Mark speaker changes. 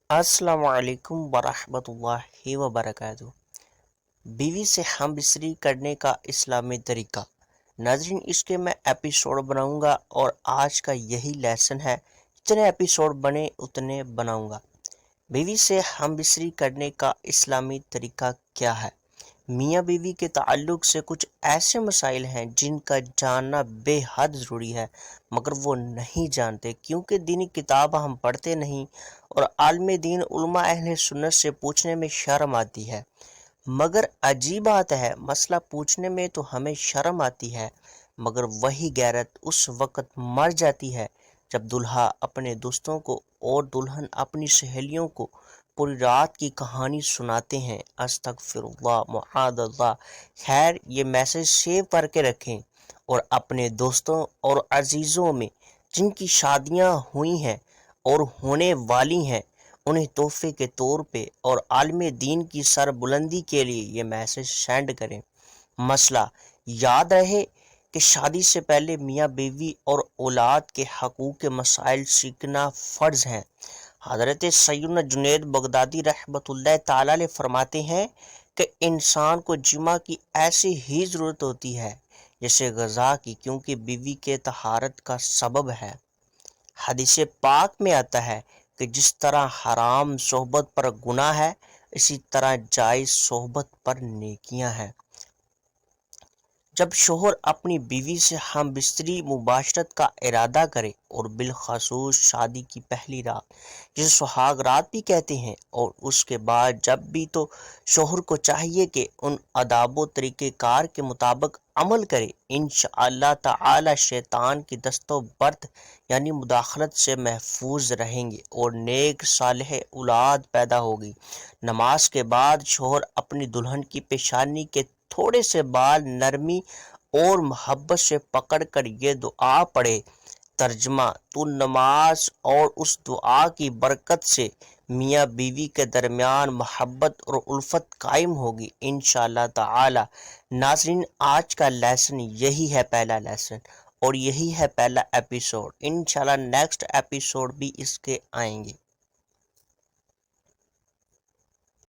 Speaker 1: السلام علیکم ورحمۃ اللہ وبرکاتہ۔ بیوی سے ہم بستری کرنے کا اسلامی طریقہ۔ ناظرین، اس کے میں ایپیسوڈ بناؤں گا اور آج کا یہی لیسن ہے۔ جتنے ایپیسوڈ بنے اتنے بناؤں گا۔ بیوی سے ہم بستری کرنے کا اسلامی طریقہ کیا ہے؟ میاں بیوی کے تعلق سے کچھ ایسے مسائل ہیں جن کا جاننا بے حد ضروری ہے، مگر وہ نہیں جانتے کیونکہ دینی کتاب ہم پڑھتے نہیں اور عالم دین علماء اہل سنت سے پوچھنے میں شرم آتی ہے۔ مگر عجیب بات ہے، مسئلہ پوچھنے میں تو ہمیں شرم آتی ہے، مگر وہی غیرت اس وقت مر جاتی ہے جب دلہا اپنے دوستوں کو اور دلہن اپنی سہیلیوں کو پوری رات کی کہانی سناتے ہیں۔ استغفر اللہ، معاذ اللہ۔ خیر، یہ میسج سیو کر کے رکھیں اور اپنے دوستوں اور عزیزوں میں جن کی شادیاں ہوئی ہیں اور ہونے والی ہیں انہیں تحفے کے طور پہ اور عالم دین کی سربلندی کے لیے یہ میسج سینڈ کریں۔ مسئلہ یاد رہے کہ شادی سے پہلے میاں بیوی اور اولاد کے حقوق کے مسائل سیکھنا فرض ہیں۔ حضرت سیدنا جنید بغدادی رحمۃ اللہ تعالی علیہ فرماتے ہیں کہ انسان کو جماع کی ایسی ہی ضرورت ہوتی ہے جیسے غذا کی، کیونکہ بیوی کے طہارت کا سبب ہے۔ حدیث پاک میں آتا ہے کہ جس طرح حرام صحبت پر گناہ ہے، اسی طرح جائز صحبت پر نیکیاں ہیں۔ جب شوہر اپنی بیوی سے ہم بستری مباشرت کا ارادہ کرے اور بالخصوص شادی کی پہلی رات جسے سہاگ رات بھی کہتے ہیں اور اس کے بعد جب بھی، تو شوہر کو چاہیے کہ ان آداب و طریقہ کار کے مطابق عمل کرے۔ انشاءاللہ تعالی شیطان کی دست و برد یعنی مداخلت سے محفوظ رہیں گے اور نیک صالح اولاد پیدا ہوگی۔ نماز کے بعد شوہر اپنی دلہن کی پیشانی کے تھوڑے سے بال نرمی اور محبت سے پکڑ کر یہ دعا پڑھے۔ ترجمہ: تو نماز اور اس دعا کی برکت سے میاں بیوی کے درمیان محبت اور الفت قائم ہوگی انشاءاللہ تعالی۔ ناظرین، آج کا لیسن یہی ہے، پہلا لیسن، اور یہی ہے پہلا ایپیسوڈ۔ انشاءاللہ نیکسٹ ایپیسوڈ بھی اس کے آئیں گے۔